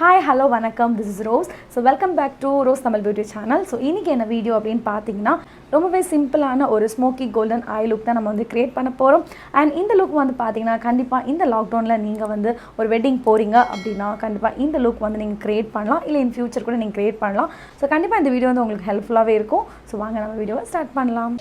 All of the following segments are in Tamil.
Hi, hello, vanakkam. This is Rose. So welcome back to Rose Tamil Beauty channel. So இன்னைக்கு என்ன வீடியோ அப்படினு பாத்தீங்கன்னா ரொம்பவே சிம்பிளான ஒரு ஸ்மோக்கி கோல்டன் ஐ லுக் தான் நம்ம வந்து கிரியேட் பண்ண போறோம். And இந்த லுக் வந்து பாத்தீங்கன்னா கண்டிப்பா இந்த லாக்டவுன்ல நீங்க வந்து ஒரு வெட்டிங் போறீங்க அப்படினா கண்டிப்பா இந்த லுக் வந்து நீங்க கிரியேட் பண்ணலாம் இல்ல இன் ஃபியூச்சர் கூட நீங்க கிரியேட் பண்ணலாம். So கண்டிப்பா இந்த வீடியோ வந்து உங்களுக்கு ஹெல்ப்ஃபுல்லாவே இருக்கும். So வாங்க நம்ம வீடியோவை ஸ்டார்ட் பண்ணலாம்.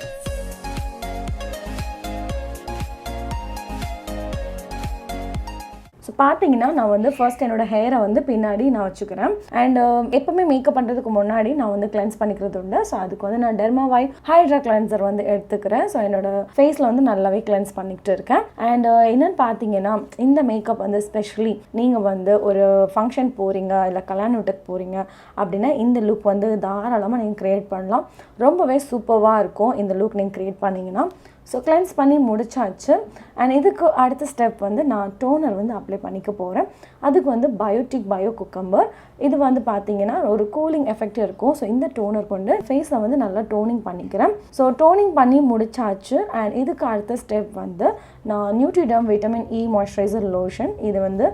ஸோ பார்த்தீங்கன்னா நான் வந்து ஃபர்ஸ்ட் என்னோட ஹேரை வந்து பின்னாடி நான் வச்சுக்கிறேன். அண்ட் எப்போவுமே மேக்கப் பண்ணுறதுக்கு முன்னாடி நான் வந்து கிளென்ஸ் பண்ணிக்கிறது உண்டு. ஸோ அதுக்கு வந்து நான் டெர்மாவைட் ஹைட்ரா கிளென்சர் வந்து எடுத்துக்கிறேன். ஸோ என்னோட ஃபேஸில் வந்து நல்லாவே கிளென்ஸ் பண்ணிக்கிட்டு இருக்கேன். அண்ட் என்னென்னு பார்த்தீங்கன்னா இந்த மேக்கப் வந்து ஸ்பெஷலி நீங்கள் வந்து ஒரு ஃபங்க்ஷன் போகிறீங்க இல்லை கல்யாண வீட்டுக்கு போகிறீங்க அப்படின்னா இந்த லுக் வந்து தாராளமாக நீங்கள் க்ரியேட் பண்ணலாம். ரொம்பவே சூப்பராக இருக்கும் இந்த லுக் நீங்கள் க்ரியேட் பண்ணிங்கன்னா. ஸோ கிளென்ஸ் பண்ணி முடிச்சாச்சு. அண்ட் இதுக்கு அடுத்த ஸ்டெப் வந்து நான் டோனர் வந்து அப்ளை பண்ணிக்க போகிறேன். அதுக்கு வந்து பயோட்டிக் பயோ குக்கம்பர் இது வந்து பார்த்தீங்கன்னா ஒரு கூலிங் எஃபெக்ட் இருக்கும். ஸோ இந்த டோனர் கொண்டு ஃபேஸை வந்து நல்லா டோனிங் பண்ணிக்கிறேன். ஸோ டோனிங் பண்ணி முடிச்சாச்சு. அண்ட் இதுக்கு அடுத்த ஸ்டெப் வந்து நான் நியூட்ரிடம் விட்டமின் இ மாய்ஸ்சரைசர் லோஷன் இது வந்து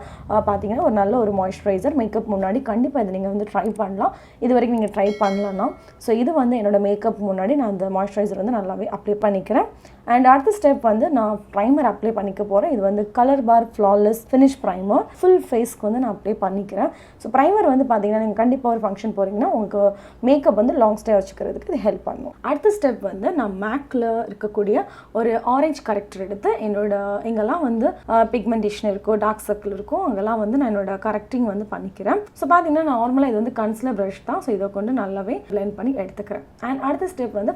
பார்த்தீங்கன்னா ஒரு நல்ல ஒரு மாய்ஸ்சரைசர். மேக்கப் முன்னாடி கண்டிப்பாக இதை நீங்கள் வந்து ட்ரை பண்ணலாம். இது வரைக்கும் நீங்கள் ட்ரை பண்ணலன்னா ஸோ இது வந்து என்னோடய மேக்கப் முன்னாடி நான் அந்த மாய்ஸ்சரைசர் வந்து நல்லாவே அப்ளை பண்ணிக்கிறேன். அண்ட் அடுத்த ஸ்டெப் வந்து நான் ப்ரைமர் அப்ளை பண்ணிக்க போகிறேன். இது வந்து கலர் பார் ஃப்ளாலெஸ் ஃபினிஷ் ப்ரைமர் ஃபுல் ஃபேஸ்க்கு வந்து நான் அப்ளை பண்ணிக்கிறேன். ஸோ ப்ரைமர் வந்து பார்த்தீங்கன்னா நீங்கள் கண்டிப்பாக ஒரு ஃபங்க்ஷன் போகிறீங்கன்னா உங்களுக்கு மேக்கப் வந்து லாங் ஸ்டே வச்சுக்கிறதுக்கு இது ஹெல்ப் பண்ணும். அடுத்த ஸ்டெப் வந்து நான் மேக்கில் இருக்கக்கூடிய ஒரு ஆரஞ்சு கரெக்டர் எடுத்து எங்கெல்லாம் வந்து பிக்மெண்டேஷன் இருக்கோ டார்க் சர்க்கிள் இருக்கும் அங்கெல்லாம் வந்து நான் என்னோட கரெக்டிங் வந்து பண்ணிக்கிறேன். ஸோ பார்த்தீங்கன்னா நார்மலாக இது வந்து கன்சிலர் ப்ரஷ் தான். ஸோ இதை கொண்டு நல்லாவே பிளெண்ட் பண்ணி எடுத்துக்கிறேன். அண்ட் அடுத்த ஸ்டெப் வந்து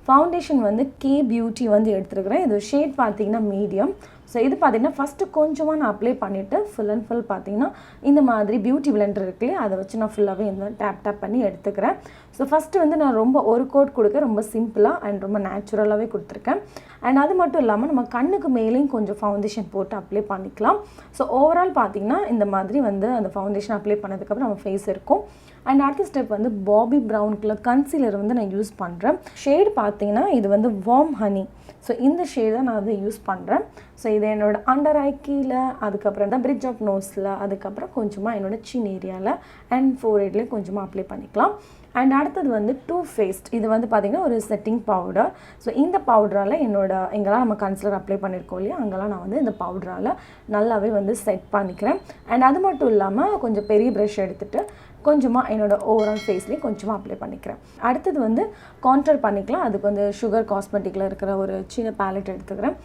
ஃபவுண்டேஷன் வந்து கே பியூட்டி வந்து எடுத்துருக்கிறேன். இது ஷேட் பார்த்தீங்கன்னா மீடியம். ஸோ இது பார்த்தீங்கன்னா ஃபஸ்ட்டு கொஞ்சமாக நான் அப்ளை பண்ணிவிட்டு ஃபுல் அண்ட் ஃபுல் பார்த்தீங்கன்னா இந்த மாதிரி பியூட்டி பிளெண்டர் இருக்குல்லையே அதை வச்சு நான் ஃபுல்லாகவே இந்த டேப் பண்ணி எடுத்துக்கிறேன். ஸோ ஃபஸ்ட்டு வந்து நான் ரொம்ப ஒரு கோட் கொடுக்க ரொம்ப சிம்பிளாக அண்ட் ரொம்ப நேச்சுரலாகவே கொடுத்துருக்கேன். அண்ட் அது மட்டும் இல்லாமல் நம்ம கண்ணுக்கு மேலேயும் கொஞ்சம் ஃபவுண்டேஷன் போட்டு அப்ளை பண்ணிக்கலாம். ஸோ ஓவரால் பார்த்தீங்கன்னா இந்த மாதிரி வந்து அந்த ஃபவுண்டேஷன் அப்ளை பண்ணதுக்கப்புறம் நம்ம ஃபேஸ் இருக்கும். அண்ட் அடுத்த ஸ்டெப் வந்து பாபி ப்ரௌன் கலர் கன்சீலர் வந்து நான் யூஸ் பண்ணுறேன். ஷேட் பார்த்தீங்கன்னா இது வந்து வார்ம் ஹனி. ஸோ இந்த ஷேட் தான் நான் வந்து யூஸ் பண்ணுறேன். ஸோ இது என்னோட அண்டர் ஐ கீழே, அதுக்கப்புறம் தான் பிரிட்ஜ் ஆஃப் நோஸில், அதுக்கப்புறம் கொஞ்சமாக என்னோட சின் ஏரியாவில் அண்ட் ஃபோர்ஹெட்லேயும் கொஞ்சமாக அப்ளை பண்ணிக்கலாம். அண்ட் அடுத்தது வந்து டூ ஃபேஸ்ட் இது வந்து பார்த்திங்கன்னா ஒரு செட்டிங் பவுடர். ஸோ இந்த பவுடரால் எங்கெல்லாம் நம்ம கன்சிலர் அப்ளை பண்ணியிருக்கோம் இல்லையா அங்கெல்லாம் நான் வந்து இந்த பவுடரால் நல்லாவே வந்து செட் பண்ணிக்கிறேன். அண்ட் அது மட்டும் இல்லாமல் கொஞ்சம் பெரிய ப்ரஷ் எடுத்துகிட்டு கொஞ்சமாக என்னோடய ஓவரால் ஃபேஸ்லேயும் கொஞ்சமாக அப்ளை பண்ணிக்கிறேன். அடுத்தது வந்து கான்டர் பண்ணிக்கலாம். அதுக்கு வந்து சுகர் காஸ்மெட்டிக்கில் இருக்கிற ஒரு சின்ன பேலட் எடுத்துக்கிறேன்.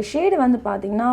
ஷேடு வந்து பார்த்திங்கன்னா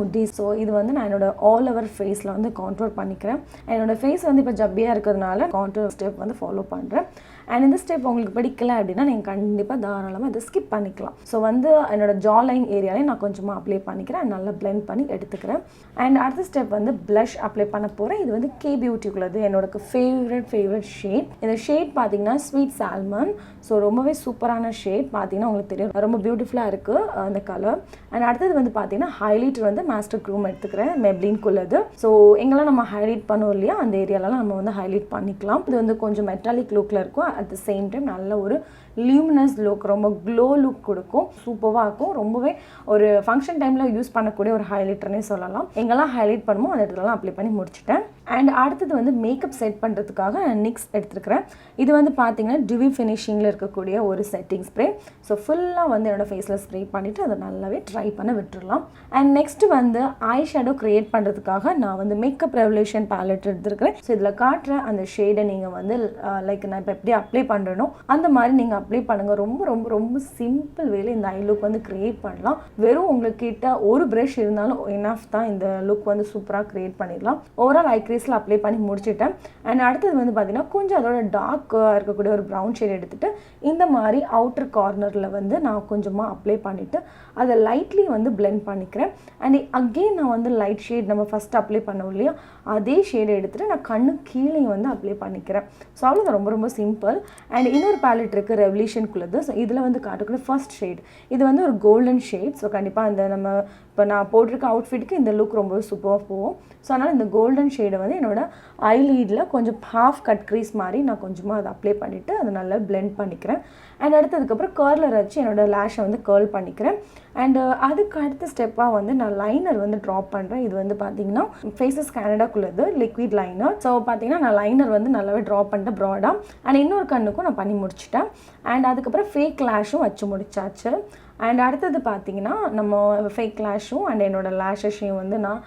உட்டி. ஸோ இது வந்து நான் என்னோடய ஆல் ஓவர் ஃபேஸில் வந்து கான்டோர் பண்ணிக்கிறேன். என்னோடய ஃபேஸ் வந்து இப்போ ஜப்பியாக இருக்கிறதுனால கான்டோர் ஸ்டெப் வந்து ஃபாலோ பண்ணுறேன். அண்ட் இந்த ஸ்டெப் உங்களுக்கு பிடிக்கல அப்படின்னா நீங்கள் கண்டிப்பாக தாராளமாக இதை ஸ்கிப் பண்ணிக்கலாம். ஸோ வந்து என்னோடய ஜா லைன் ஏரியாலையும் நான் கொஞ்சமாக அப்ளை பண்ணிக்கிறேன். நல்லா பிளெண்ட் பண்ணி எடுத்துக்கிறேன். அண்ட் அடுத்த ஸ்டெப் வந்து ப்ளஷ் அப்ளை பண்ண போகிறேன். இது வந்து கே பியூட்டிக்குள்ளது என்னோட ஃபேவரட் ஷேட். இந்த ஷேட் பார்த்தீங்கன்னா ஸ்வீட் சால்மன். ஸோ ரொம்பவே சூப்பரான ஷேட். பார்த்தீங்கன்னா உங்களுக்கு தெரியும் ரொம்ப பியூட்டிஃபுல்லாக இருக்குது அந்த கலர். அண்ட் அடுத்தது வந்து பார்த்தீங்கன்னா ஹைலைட்டர் வந்து மாஸ்டர் க்ரூம் எடுத்துக்கிறேன் மெப்ளின்குள்ளது. ஸோ எங்கெல்லாம் நம்ம ஹைலைட் பண்ணுவோம் இல்லையா அந்த ஏரியாலலாம் நம்ம வந்து ஹைலைட் பண்ணிக்கலாம். இது வந்து கொஞ்சம் மெட்டாலிக் லுக்கில் இருக்கும். அட் த சேம் டைம் நல்ல ஒரு லியூமினஸ் லுக், ரொம்ப க்ளோ லுக் கொடுக்கும். சூப்பராக இருக்கும். ரொம்பவே ஒரு ஃபங்க்ஷன் டைமில் யூஸ் பண்ணக்கூடிய ஒரு ஹைலைட்டர்னே சொல்லலாம். எங்கெல்லாம் ஹைலைட் பண்ணுமோ அந்த இடத்துலலாம் அப்ளை பண்ணி முடிச்சிட்டேன். அண்ட் அடுத்தது வந்து மேக்கப் செட் பண்ணுறதுக்காக நான் நிக்ஸ் எடுத்துருக்கிறேன். இது வந்து பார்த்தீங்கன்னா டிவி ஃபினிஷிங்கில் இருக்கக்கூடிய ஒரு செட்டிங் ஸ்ப்ரே. ஸோ ஃபுல்லாக வந்து என்னோடய ஃபேஸில் ஸ்ப்ரே பண்ணிவிட்டு அதை நல்லாவே ட்ரை பண்ண விட்டுடலாம். அண்ட் நெக்ஸ்ட்டு வந்து ஐ ஷேடோ க்ரியேட் பண்ணுறதுக்காக நான் வந்து மேக்கப் ரெவல்யூஷன் பேலட் எடுத்துருக்கிறேன். ஸோ இதில் காட்டுற அந்த ஷேடை நீங்கள் வந்து லைக் நான் இப்போ எப்படி அப்ளை பண்ணுறனோ அந்த மாதிரி நீங்கள் அப்ளை பண்ணுங்கள். ரொம்ப ரொம்ப ரொம்ப சிம்பிள் வேலை இந்த ஐ லுக் வந்து க்ரியேட் பண்ணலாம். வெறும் உங்கள்கிட்ட ஒரு ப்ரஷ் இருந்தாலும் எனஃப் தான் இந்த லுக் வந்து சூப்பராக க்ரியேட் பண்ணிடலாம். ஓவரால் ஐ கிரீஸில் அப்ளை பண்ணி முடிச்சுட்டேன். அண்ட் அடுத்தது வந்து பார்த்தீங்கன்னா கொஞ்சம் அதோட டார்க்காக இருக்கக்கூடிய ஒரு ப்ரௌன் ஷேட் எடுத்துகிட்டு இந்த மாதிரி அவுட்டர் கார்னரில் வந்து நான் கொஞ்சமாக அப்ளை பண்ணிவிட்டு அதை லைட்லி வந்து பிளெண்ட் பண்ணிக்கிறேன். அண்ட் அகெயின் நான் வந்து லைட் ஷேட் நம்ம ஃபஸ்ட் அப்ளை பண்ணோம் இல்லையா அதே ஷேடை எடுத்துகிட்டு நான் கண்ணு கீழே வந்து அப்ளை பண்ணிக்கிறேன். ஸோ அவ்வளோதான், ரொம்ப ரொம்ப சிம்பிள். அண்ட் இன்னொரு பேலட் இருக்குது ரெவல்யூஷனுக்குள்ளது. ஸோ இதில் வந்து காட்டக்கூடிய ஃபர்ஸ்ட் ஷேட் இது வந்து ஒரு கோல்டன் ஷேட். ஸோ கண்டிப்பாக அந்த நம்ம இப்போ நான் போட்டிருக்க அவுட்ஃபிட்டுக்கு இந்த லுக் ரொம்ப சூப்பராக போகும். ஸோ அதனால் இந்த கோல்டன் ஷேடை வந்து என்னோடய ஐலீடில் கொஞ்சம் ஹாஃப் கட் க்ரீஸ் மாதிரி நான் கொஞ்சமாக அதை அப்ளை பண்ணிவிட்டு அதை நல்லா பிளெண்ட் பண்ணிக்கிறேன். அண்ட் அடுத்ததுக்கப்புறம் கர்லர் வச்சு என்னோடய லேஷை வந்து கர்ல் பண்ணிக்கிறேன். அண்டு அதுக்கு அடுத்த ஸ்டெப்பாக வந்து நான் லைனர் வந்து ட்ராப் பண்ணுறேன். இது வந்து பார்த்தீங்கன்னா ஃபேஸஸ் கேனடாக்குள்ளது லிக்விட் லைனர். ஸோ பார்த்தீங்கன்னா நான் லைனர் வந்து நல்லாவே ட்ராப் பண்ணிட்டேன் ப்ராடாக. அண்ட் இன்னொரு கண்ணுக்கும் நான் பண்ணி முடிச்சிட்டேன். அண்ட் அதுக்கப்புறம் ஃபேக் லேஷும் வச்சு முடிச்சாச்சு. அண்ட் அடுத்தது பார்த்தீங்கன்னா நம்ம ஃபேக் லேஷும் அண்ட் என்னோடய லேஷஸையும் வந்து நான்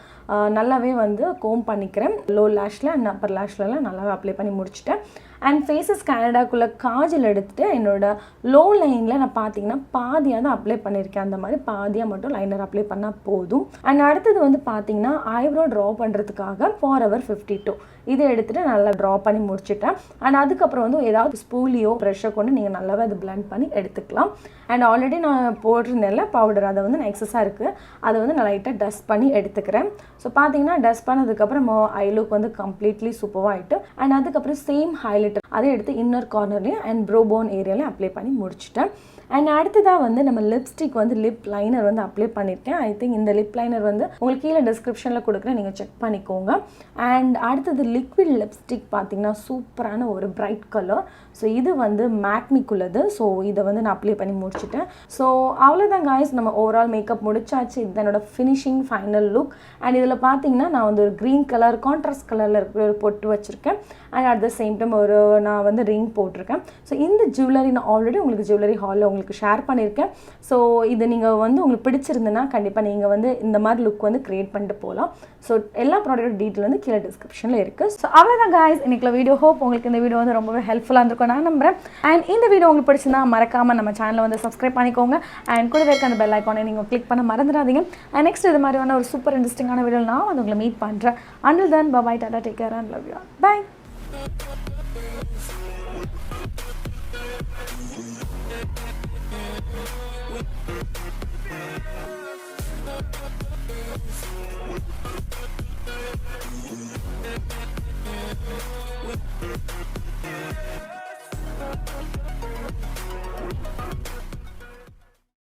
நல்லாவே வந்து கோம் பண்ணிக்கிறேன். லோ லேஷில் அண்ட் அப்பர் லேஷ்லலாம் நல்லாவே அப்ளை பண்ணி முடிச்சிட்டேன். அண்ட் ஃபேஸஸ் கேனடாக்குள்ளே காஜல் எடுத்துகிட்டு என்னோடய லோ லைனில் நான் பார்த்தீங்கன்னா பாதியாக தான் அப்ளை பண்ணியிருக்கேன். அந்த மாதிரி பாதியாக மட்டும் லைனர் அப்ளை பண்ணால் போதும். அண்ட் அடுத்தது வந்து பார்த்தீங்கன்னா ஐப்ரோ ட்ரா பண்ணுறதுக்காக Forever 52 இதை எடுத்துகிட்டு நல்லா ட்ரா பண்ணி முடிச்சுட்டேன். அண்ட் அதுக்கப்புறம் வந்து ஏதாவது ஸ்பூலியோ ப்ரெஷ்ஷை கொண்டு நீங்கள் நல்லாவே அதை பிளெண்ட் பண்ணி எடுத்துக்கலாம். அண்ட் ஆல்ரெடி நான் போட்டிருந்தேன்ல பவுடர், அதை வந்து நான் எக்ஸஸாக இருக்குது அதை வந்து நான் லைட்டாக டஸ்ட் பண்ணி எடுத்துக்கிறேன். ஸோ பார்த்தீங்கன்னா டஸ்ட் பண்ணதுக்கப்புறம் ஐ லுக் வந்து கம்ப்ளீட்லி சூப்பராக ஆகிட்டு. அண்ட் அதுக்கப்புறம் சேம் ஹைலைட்டர் அதை எடுத்து இன்னர் கார்னர்லேயும் அண்ட் ப்ரோபோன் ஏரியாலையும் அப்ளை பண்ணி முடிச்சிட்டேன். அண்ட் அடுத்ததாக வந்து நம்ம லிப்ஸ்டிக் வந்து லிப் லைனர் வந்து அப்ளை பண்ணியிருக்கேன். ஐ திங்க் இந்த லிப் லைனர் வந்து உங்களுக்கு கீழே டிஸ்கிரிப்ஷனில் கொடுக்குறேன், நீங்கள் செக் பண்ணிக்கோங்க. அண்ட் அடுத்தது லிக்விட் லிப்ஸ்டிக் பார்த்தீங்கன்னா சூப்பரான ஒரு பிரைட் கலர். ஸோ இது வந்து மேக்மிக்குள்ளது. ஸோ இதை வந்து நான் அப்ளை பண்ணி முடிச்சிட்டேன். ஸோ அவ்வளோதான் காய்ஸ், நம்ம ஓவரால் மேக்கப் முடிச்சாச்சு. இது என்னோட ஃபினிஷிங் ஃபைனல் லுக். அண்ட் இதில் பார்த்தீங்கன்னா நான் வந்து ஒரு க்ரீன் கலர் கான்ட்ராஸ்ட் கலரில் இருக்கிற ஒரு பொட்டு வச்சுருக்கேன். And at the same time நான் வந்து ரிங் போட்டிருக்கேன். ஸோ இந்த ஜுவல்லரி நான் ஆல்ரெடி உங்களுக்கு ஜுவல்லரி ஹாலில் உங்களுக்கு ஷேர் பண்ணியிருக்கேன். ஸோ இது நீங்கள் வந்து உங்களுக்கு பிடிச்சிருந்துன்னா கண்டிப்பாக நீங்கள் வந்து இந்த மாதிரி லுக் வந்து க்ரியேட் பண்ணிட்டு போகலாம். ஸோ எல்லா ப்ராடக்ட் டீட்டெயில் வந்து கீழே டிஸ்கிரிப்ஷனில் இருக்குது. ஸோ அவ்வளோதான் காய்ஸ், இன்னைக்கு வீடியோ. ஹோப் உங்களுக்கு இந்த வீடியோ வந்து ரொம்பவே ஹெல்ப்ஃபுல்லாக இருந்திருக்கும் நான் நம்புகிறேன். அண்ட் இந்த வீடியோ உங்களுக்கு பிடிச்சிருந்தா மறக்காமல் நம்ம சேனலை வந்து சப்ஸ்கிரைப் பண்ணிக்கோங்க. அண்ட் கூடவே இருக்க அந்த பெல் ஐக்கானை நீங்கள் கிளிக் பண்ண மறந்துடாதீங்க. அண்ட் நெக்ஸ்ட் இது மாதிரியான ஒரு சூப்பர் இன்ட்ரெஸ்டிங்கான வீடியோ நான் வந்து உங்களை மீட் பண்ணுறேன். Until then, bye bye, tata, take care and love you all. Bye.